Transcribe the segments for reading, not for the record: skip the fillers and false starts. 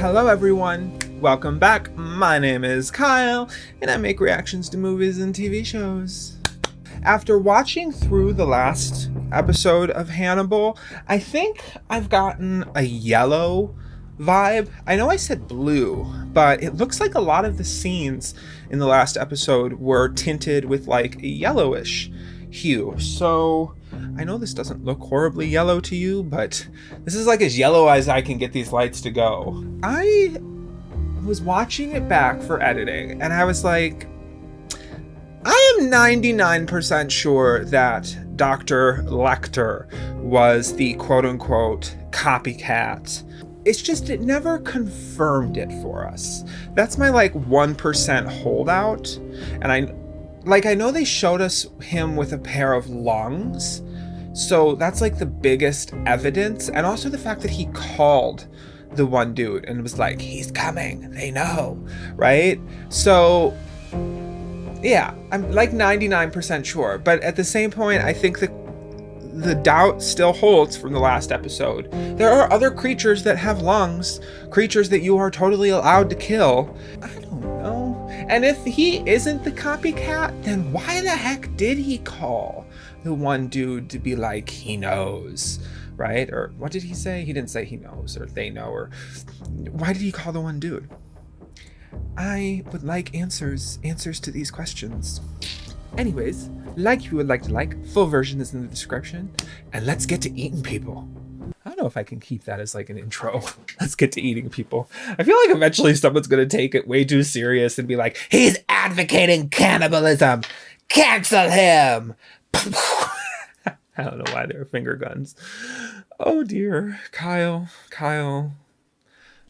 Hello everyone, welcome back. My name is Kyle, and I make reactions to movies and TV shows. After watching through the last episode of Hannibal, I think I've gotten a yellow vibe. I know I said blue, but it looks like a lot of the scenes in the last episode were tinted with like a yellowish hue. So I know this doesn't look horribly yellow to you, but this is like as yellow as I can get these lights to go. I was watching it back for editing and I was like, I am 99% sure that Dr. Lecter was the quote-unquote copycat. It's just it never confirmed it for us. That's my like 1% holdout. And I know they showed us him with a pair of lungs. So that's like the biggest evidence. And also the fact that he called the one dude and was like, he's coming, they know, right? So yeah, I'm like 99% sure. But at the same point, I think that the doubt still holds from the last episode. There are other creatures that have lungs, creatures that you are totally allowed to kill. I don't know. And if he isn't the copycat, then why the heck did he call the one dude to be like, he knows, right? Or what did he say? He didn't say he knows or they know, or why did he call the one dude? I would like answers to these questions. Anyways, like if you would like to like, full version is in the description, and let's get to eating people. I don't know if I can keep that as like an intro. Let's get to eating people. I feel like eventually someone's going to take it way too serious and be like, he's advocating cannibalism. Cancel him. I don't know why there are finger guns. Oh dear. Kyle.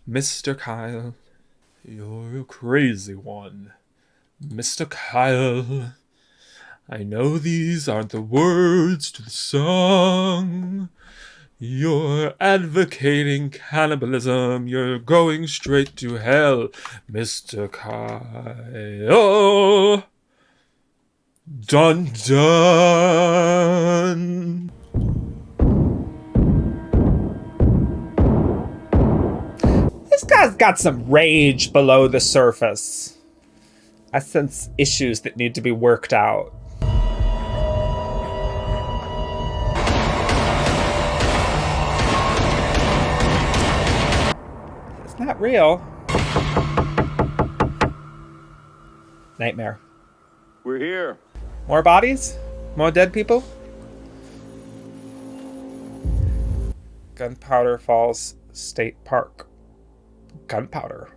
Mr. Kyle. You're a crazy one. Mr. Kyle. I know these aren't the words to the song. You're advocating cannibalism. You're going straight to hell, Mr. Kyle. Dun dun. This guy's got some rage below the surface. I sense issues that need to be worked out. It's not real. Nightmare. We're here. More bodies? More dead people? Gunpowder Falls State Park. Gunpowder.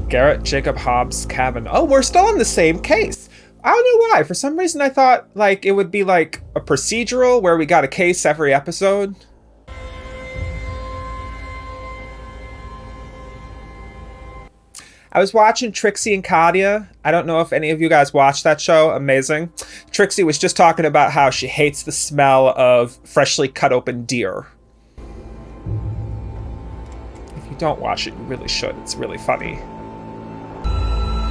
Garrett Jacob Hobbs' cabin. Oh, we're still in the same case. I don't know why. For some reason I thought like it would be like a procedural where we got a case every episode. I was watching Trixie and Katya. I don't know if any of you guys watched that show. Amazing. Trixie was just talking about how she hates the smell of freshly cut open deer. If you don't watch it, you really should. It's really funny.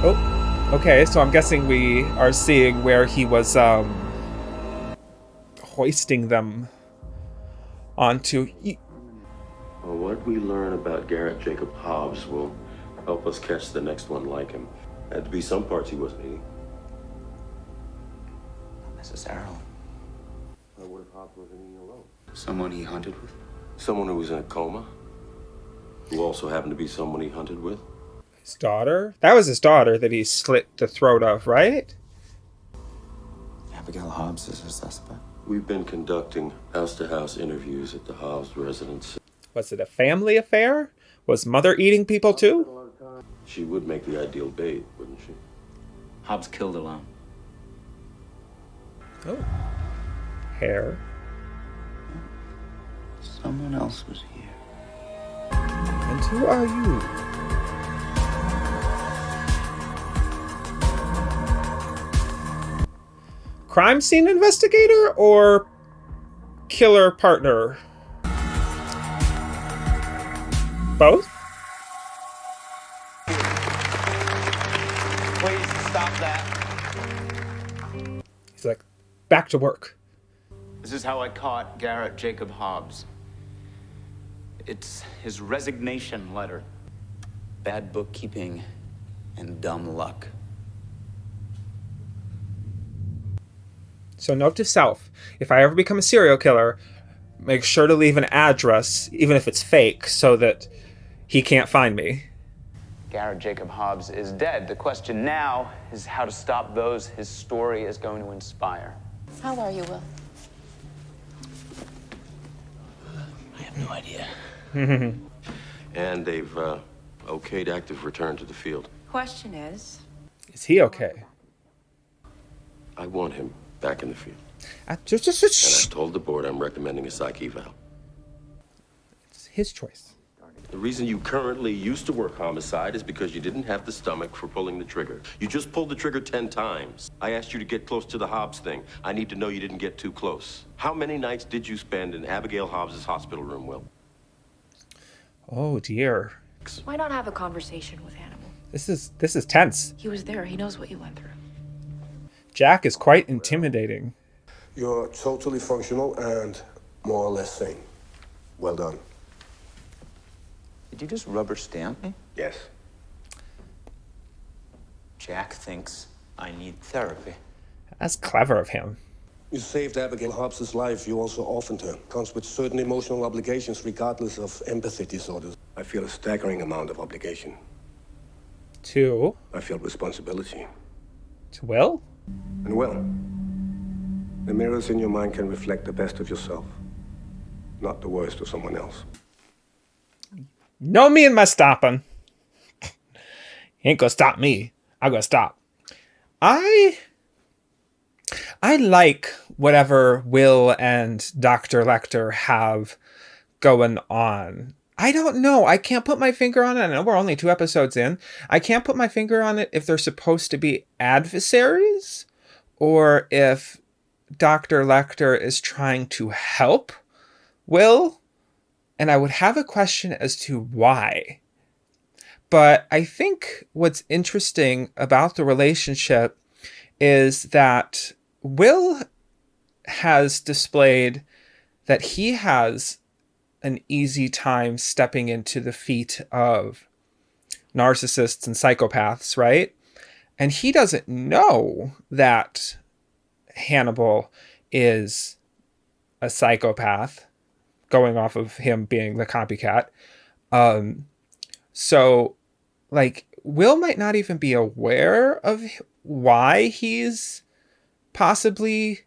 Oh, okay. So I'm guessing we are seeing where he was hoisting them onto... Well, what we learn about Garrett Jacob Hobbs will help us catch the next one like him. Had to be some parts he wasn't eating. Not necessarily. What if Hobbs wasn't eating alone? Someone he hunted with? Someone who was in a coma, who also happened to be someone he hunted with. His daughter? That was his daughter that he slit the throat of, right? Abigail Hobbs is a suspect. We've been conducting house-to-house interviews at the Hobbs residence. Was it a family affair? Was Mother eating people too? She would make the ideal bait, wouldn't she? Hobbs killed alone. Oh. Hair. Someone else was here. And who are you? Crime scene investigator or killer partner? Both? Please stop that. He's like, back to work. This is how I caught Garrett Jacob Hobbs. It's his resignation letter. Bad bookkeeping and dumb luck. So note to self, if I ever become a serial killer, make sure to leave an address, even if it's fake, so that he can't find me. Garrett Jacob Hobbs is dead. The question now is how to stop those his story is going to inspire. How are you, Will? I have no idea. And they've okayed active return to the field. Question is he okay? I want him back in the field. And It's I told the board I'm recommending a psych eval. his choice. The reason you currently used to work homicide is because you didn't have the stomach for pulling the trigger. You just pulled the trigger 10 times. I asked you to get close to the Hobbs thing. I need to know you didn't get too close. How many nights did you spend in Abigail Hobbs's hospital room, Will? Oh dear. why not have a conversation with Hannibal? This is tense. He was there. He knows what you went through. Jack is quite intimidating. You're totally functional and more or less sane. Well done. Did you just rubber stamp me? Yes. Jack thinks I need therapy. That's clever of him. You saved Abigail Hobbs's life. You also orphaned her. Comes with certain emotional obligations regardless of empathy disorders. I feel a staggering amount of obligation. To I feel responsibility. Will? And well, the mirrors in your mind can reflect the best of yourself, not the worst of someone else. No me and my stopping. He ain't gonna stop me. I'm gonna stop. I like whatever Will and Dr. Lecter have going on. I don't know. I can't put my finger on it. I know we're only 2 episodes in. I can't put my finger on it if they're supposed to be adversaries or if Dr. Lecter is trying to help Will. And I would have a question as to why. But I think what's interesting about the relationship is that Will has displayed that he has an easy time stepping into the feet of narcissists and psychopaths, right? And he doesn't know that Hannibal is a psychopath, going off of him being the copycat. So, like, Will might not even be aware of why he's possibly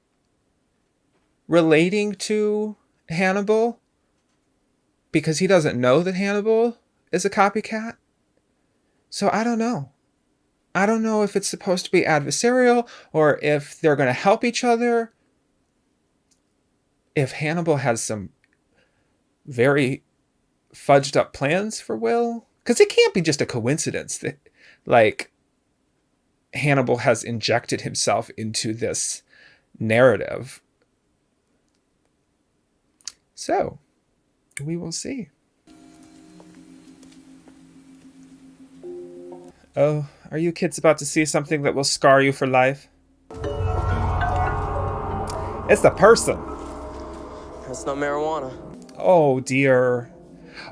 relating to Hannibal, because he doesn't know that Hannibal is a copycat. So I don't know. I don't know if it's supposed to be adversarial or if they're going to help each other. If Hannibal has some very fudged up plans for Will, because it can't be just a coincidence that, like, Hannibal has injected himself into this narrative. So, we will see. Oh, are you kids about to see something that will scar you for life? It's the person. That's not marijuana. Oh dear.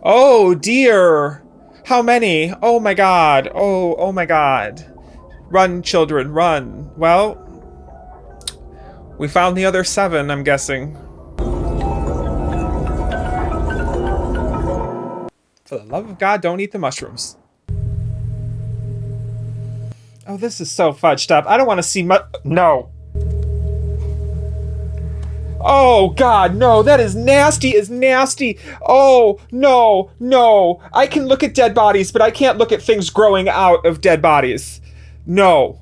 Oh dear. How many? Oh my god. Oh my god. Run, children, run. Well, we found the other 7, I'm guessing. For the love of God, don't eat the mushrooms. Oh, this is so fudged up. I don't want to see no. Oh, God, no. That is nasty as nasty. Oh, no, no. I can look at dead bodies, but I can't look at things growing out of dead bodies. No.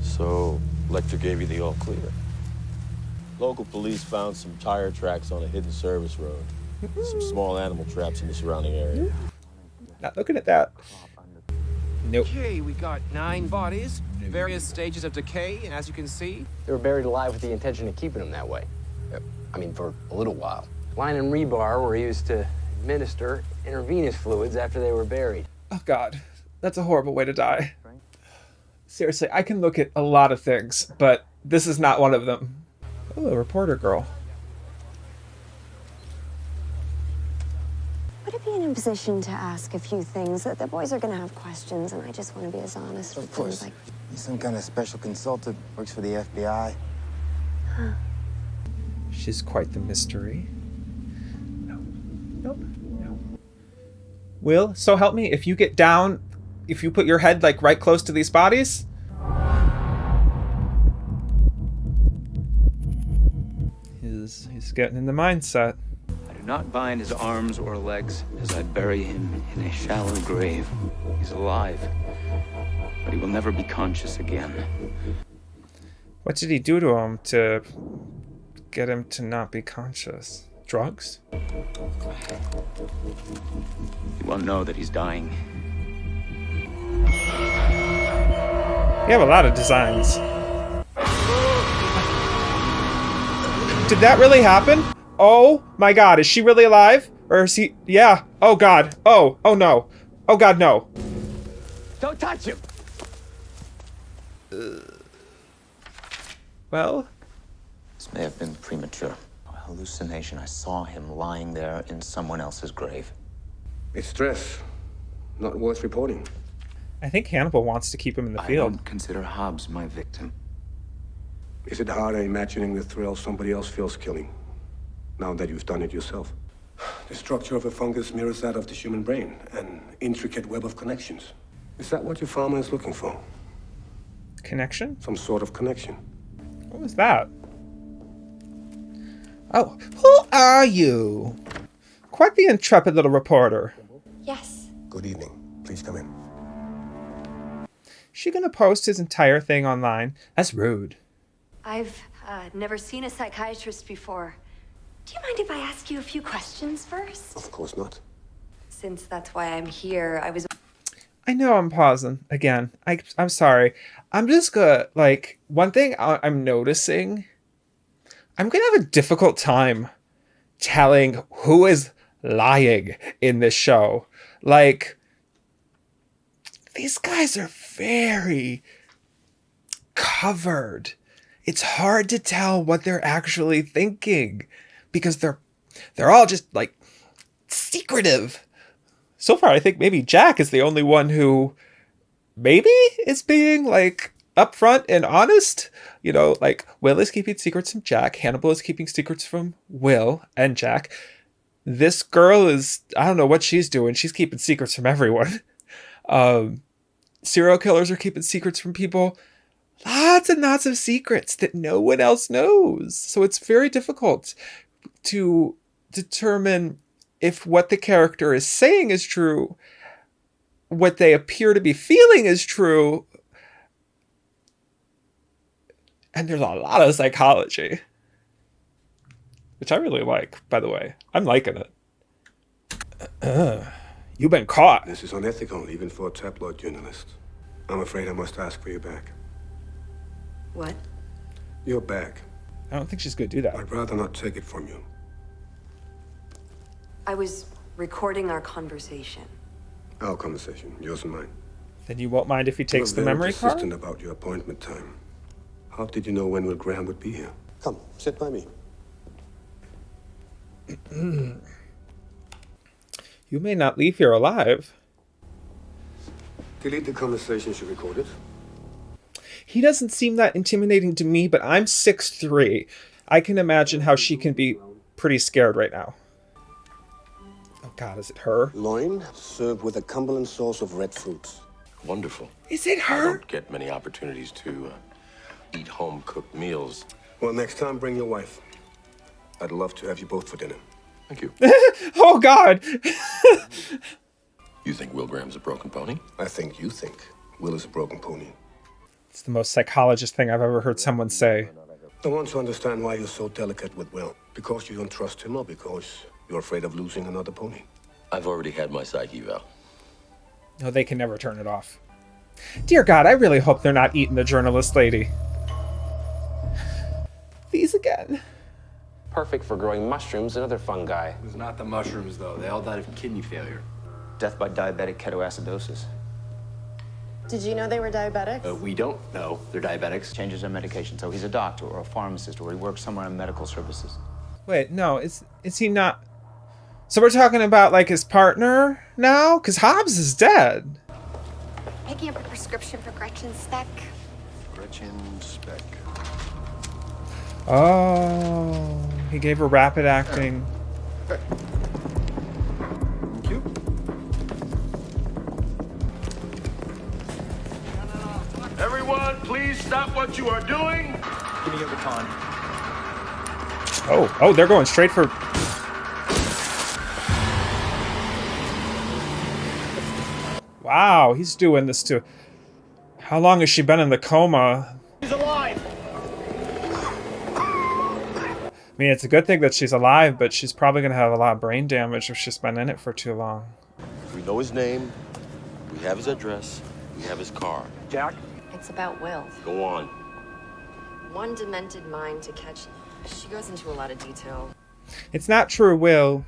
So, Lecter gave you the all clear. Local police found some tire tracks on a hidden service road. Some small animal traps in the surrounding area. Not looking at that. Nope. Okay, we got 9 bodies, various stages of decay, and as you can see, They were buried alive with the intention of keeping them that way. I mean, for a little while. Line and rebar were used to administer intravenous fluids after they were buried. Oh, God. That's a horrible way to die. Seriously, I can look at a lot of things, but this is not one of them. Oh, a reporter girl. to be in a position to ask a few things. The boys are going to have questions, and I just want to be as honest with them as I... He's some kind of special consultant, works for the FBI. Huh. She's quite the mystery. No. Nope. No. Will, so help me, if you get down, if you put your head like right close to these bodies. He's getting in the mindset. I do not bind his arms or legs as I bury him in a shallow grave. He's alive, but he will never be conscious again. What did he do to him to get him to not be conscious? Drugs? He won't know that he's dying. You have a lot of designs. Did that really happen? Oh my god, is she really alive? Or is he... Yeah. Oh god. Oh no. Oh god, no. Don't touch him! Well? This may have been premature. A hallucination. I saw him lying there in someone else's grave. It's stress. Not worth reporting. I think Hannibal wants to keep him in the I field. don't consider Hobbs my victim. Is it harder imagining the thrill somebody else feels killing, now that you've done it yourself? The structure of a fungus mirrors that of the human brain, an intricate web of connections. Is that what your farmer is looking for? Connection? Some sort of connection. What was that? Oh, who are you? Quite the intrepid little reporter. Yes. Good evening. Please come in. She gonna post his entire thing online? That's rude. I've never seen a psychiatrist before. Do you mind if I ask you a few questions first? Of course not. Since that's why I'm here, I was... I know I'm pausing again. I'm sorry. I'm just gonna, like, one thing I'm noticing, I'm gonna have a difficult time telling who is lying in this show. Like, these guys are very covered. It's hard to tell what they're actually thinking because they're all just like secretive. So far, I think maybe Jack is the only one who maybe is being like upfront and honest. You know, like Will is keeping secrets from Jack. Hannibal is keeping secrets from Will and Jack. This girl is, I don't know what she's doing. She's keeping secrets from everyone. Serial killers are keeping secrets from people. Lots and lots of secrets that no one else knows. So it's very difficult to determine if what the character is saying is true, what they appear to be feeling is true. And there's a lot of psychology, which I really like, by the way. I'm liking it. You've been caught. This is unethical, even for a tabloid journalist. I'm afraid I must ask for you back. What? You're back. I don't think she's going to do that. I'd rather not take it from you. I was recording our conversation. Our conversation, yours and mine. Then you won't mind if he takes the You're very memory card? persistent about your appointment time. How did you know when Will Graham would be here? Come, sit by me. You may not leave here alive. Delete the conversations you recorded. He doesn't seem that intimidating to me, but I'm 6'3". I can imagine how she can be pretty scared right now. Oh God, is it her? Loin, served with a Cumberland sauce of red fruits. Wonderful. Is it I her? don't get many opportunities to eat home-cooked meals. Well, next time, bring your wife. I'd love to have you both for dinner. Thank you. Oh God! You think Will Graham's a broken pony? I think you think Will is a broken pony. It's the most psychologist thing I've ever heard someone say. I want to understand why you're so delicate with Will. Because you don't trust him or because you're afraid of losing another pony? I've already had my psyche eval. No, they can never turn it off. Dear God, I really hope they're not eating the journalist lady. These again. Perfect for growing mushrooms and other fungi. It was not the mushrooms, though. They all died of kidney failure. Death by diabetic ketoacidosis. Did you know they were diabetics? We don't know they're diabetics. Changes their medication, so he's a doctor or a pharmacist or he works somewhere in medical services. Wait, no, is he not? So we're talking about like his partner now? Because Hobbs is dead. Picking up a prescription for Gretchen Speck. Gretchen Speck. Oh, he gave her rapid acting. Thank you. Everyone, please stop what you are doing. Give me your baton. Oh, they're going straight for... Wow, he's doing this too. How long has she been in the coma? He's alive. I mean, it's a good thing that she's alive, but she's probably going to have a lot of brain damage if she's been in it for too long. We know his name. We have his address. We have his car. Jack? It's about Will. Go on. One demented mind to catch. She goes into a lot of detail. It's not true, Will.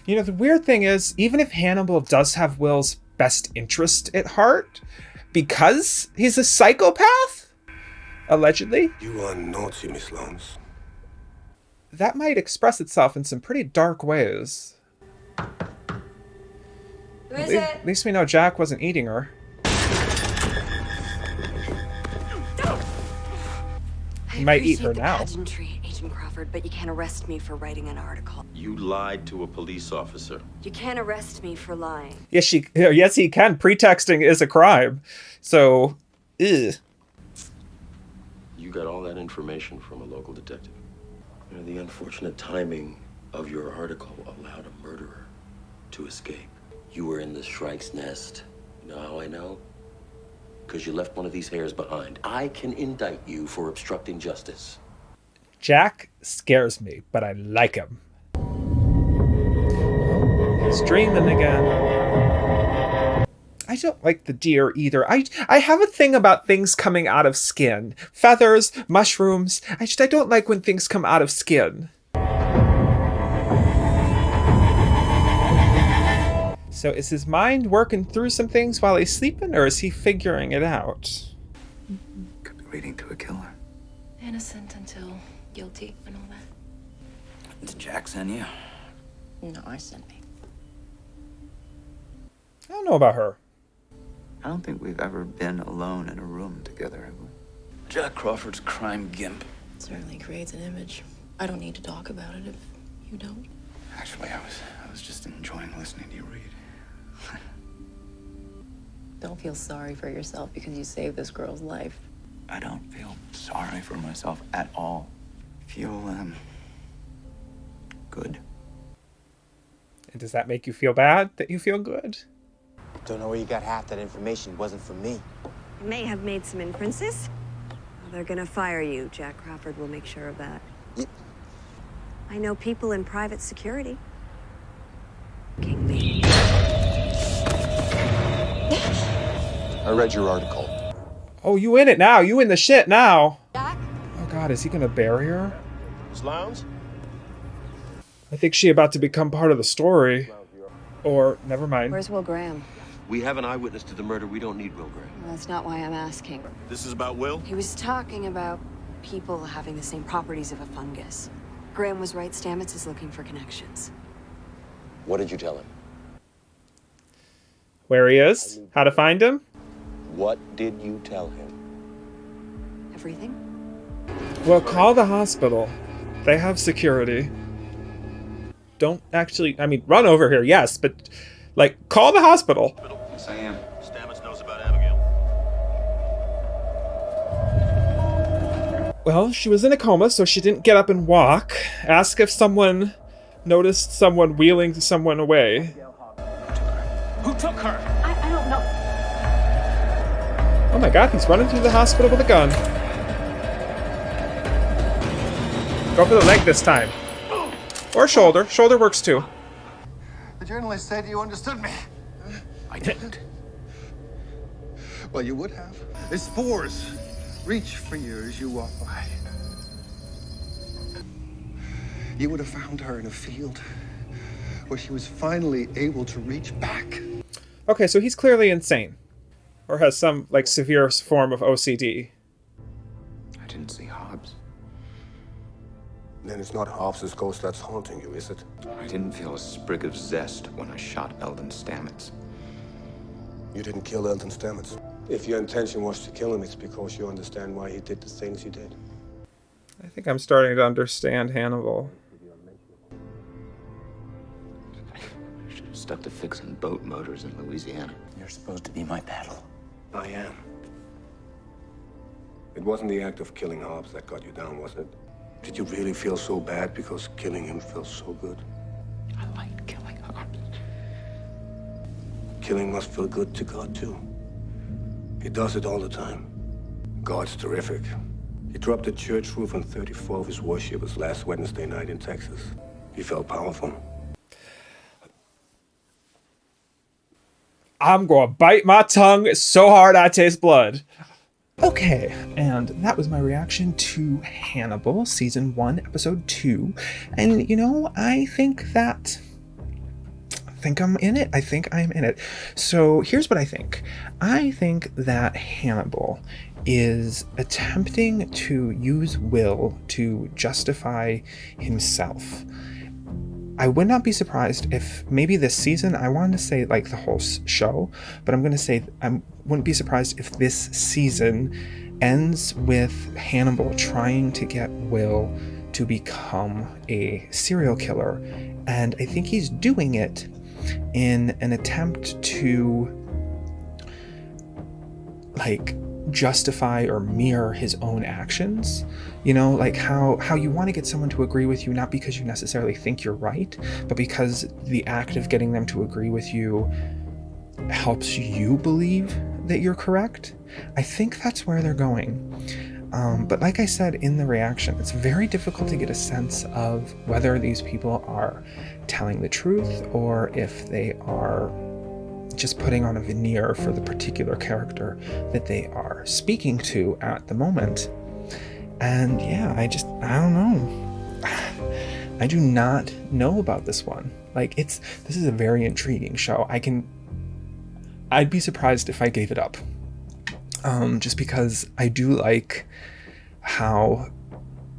You know, the weird thing is, even if Hannibal does have Will's best interest at heart, because he's a psychopath, allegedly, You are naughty, Miss Lounds. that might express itself in some pretty dark ways. Who is it? At least we know Jack wasn't eating her. He might eat her now. Pageantry, Agent Crawford, but you can't arrest me for writing an article. You lied to a police officer. You can't arrest me for lying. Yes, he can. Pretexting is a crime. So, ugh. You got all that information from a local detective. You know, the unfortunate timing of your article allowed a murderer to escape. You were in the Shrike's nest. You know how I know? Because you left one of these hairs behind. I can indict you for obstructing justice. Jack scares me, but I like him. He's dreaming again. I don't like the deer either. I have a thing about things coming out of skin. Feathers, mushrooms. I don't like when things come out of skin. So is his mind working through some things while he's sleeping, or is he figuring it out? Could be leading to a killer. Innocent until guilty and all that. Did Jack send you? No, I sent me. I don't know about her. I don't think we've ever been alone in a room together, have we? Jack Crawford's crime gimp. It certainly creates an image. I don't need to talk about it if you don't. Actually, I was just enjoying listening to you read. Don't feel sorry for yourself because you saved this girl's life. I don't feel sorry for myself at all. I feel, good. And does that make you feel bad that you feel good? Don't know where you got half that information. It wasn't from me. You may have made some inferences. Well, they're gonna fire you. Jack Crawford will make sure of that. I know people in private security. King. I read your article. Oh, you in it now. You in the shit now. Jack? Oh God, is he gonna bury her? Miss Lounds? I think she about to become part of the story. Or, never mind. Where's Will Graham? We have an eyewitness to the murder. We don't need Will Graham. Well, that's not why I'm asking. This is about Will? He was talking about people having the same properties of a fungus. Graham was right. Stamets is looking for connections. What did you tell him? Where he is? How to find him? What did you tell him? Everything? Well, call the hospital. They have security. Don't actually, I mean, run over here, yes, but, like, call the hospital. Yes, I am. Stamets knows about Abigail. Well, she was in a coma, so she didn't get up and walk. Ask if someone noticed someone wheeling someone away. Who took her? I don't know. Oh my God, he's running through the hospital with a gun. Go for the leg this time. Or shoulder. Shoulder works too. The journalist said you understood me. I didn't. Well, you would have. The spores reach for you as you walk by. You would have found her in a field where she was finally able to reach back. Okay, so he's clearly insane. Or has some, like, severe form of OCD. I didn't see Hobbs. Then it's not Hobbs's ghost that's haunting you, is it? I didn't feel a sprig of zest when I shot Eldon Stamets. You didn't kill Eldon Stamets. If your intention was to kill him, it's because you understand why he did the things he did. I think I'm starting to understand Hannibal. I should have stuck to fixing boat motors in Louisiana. You're supposed to be my paddle. I am. It wasn't the act of killing Hobbs that got you down, was it? Did you really feel so bad because killing him felt so good? I liked killing Hobbs. Killing must feel good to God, too. He does it all the time. God's terrific. He dropped a church roof on 34 of his worshippers last Wednesday night in Texas. He felt powerful. I'm gonna bite my tongue so hard I taste blood. Okay, and that was my reaction to Hannibal, Season 1, Episode 2. And, you know, I think I'm in it. I think I'm in it. So here's what I think. I think that Hannibal is attempting to use Will to justify himself. I would not be surprised if maybe this season, I wanted to say like the whole show, but I'm going to say I wouldn't be surprised if this season ends with Hannibal trying to get Will to become a serial killer. And I think he's doing it in an attempt to like justify or mirror his own actions. You know, like how you want to get someone to agree with you, not because you necessarily think you're right, but because the act of getting them to agree with you helps you believe that you're correct. I think that's where they're going. But like I said in the reaction, it's very difficult to get a sense of whether these people are telling the truth or if they are just putting on a veneer for the particular character that they are speaking to at the moment. And yeah, I don't know. I do not know about this one. Like, this is a very intriguing show. I'd be surprised if I gave it up. Just because I do like how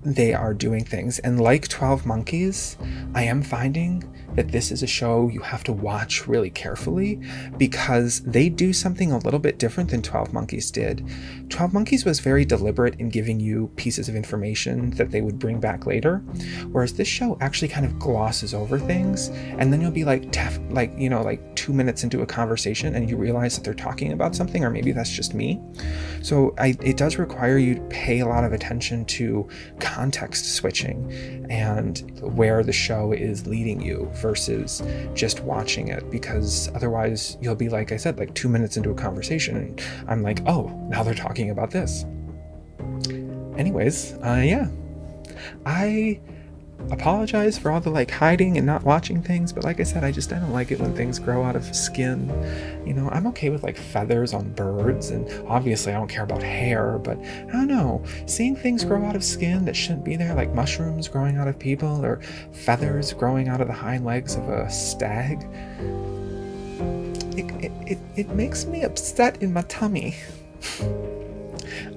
they are doing things. And like 12 Monkeys, I am finding that this is a show you have to watch really carefully because they do something a little bit different than 12 Monkeys did. 12 Monkeys was very deliberate in giving you pieces of information that they would bring back later, whereas this show actually kind of glosses over things, and then you'll be like 2 minutes into a conversation and you realize that they're talking about something, or maybe that's just me. So it does require you to pay a lot of attention to context switching and where the show is leading you versus just watching it, because otherwise you'll be, like I said, like 2 minutes into a conversation and I'm like, oh, now they're talking about this. Anyways, yeah, I apologize for all the like hiding and not watching things, but like I said, I don't like it when things grow out of skin. You know, I'm okay with like feathers on birds, and obviously I don't care about hair, but I don't know, seeing things grow out of skin that shouldn't be there, like mushrooms growing out of people or feathers growing out of the hind legs of a stag, it makes me upset in my tummy.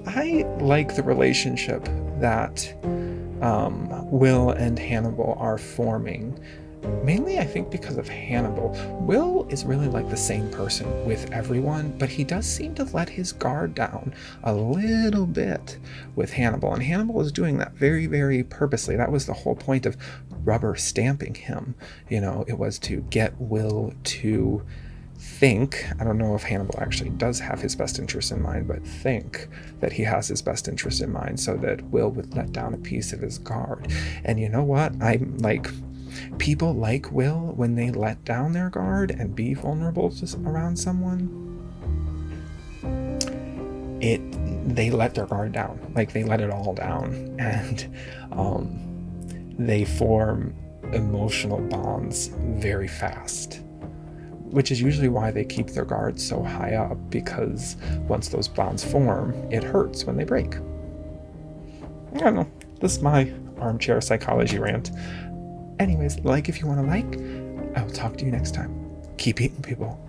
I like the relationship that Will and Hannibal are forming. Mainly, I think, because of Hannibal. Will is really like the same person with everyone, but he does seem to let his guard down a little bit with Hannibal. And Hannibal is doing that very, very purposely. That was the whole point of rubber stamping him. You know, it was to get Will to think, I don't know if Hannibal actually does have his best interest in mind, but think that he has his best interest in mind so that Will would let down a piece of his guard. And you know what? I'm like, people like Will when they let down their guard and be vulnerable around someone. They let their guard down, like they let it all down, and they form emotional bonds very fast, which is usually why they keep their guards so high up, because once those bonds form, it hurts when they break. I don't know. This is my armchair psychology rant. Anyways, like if you want to like. I will talk to you next time. Keep eating, people.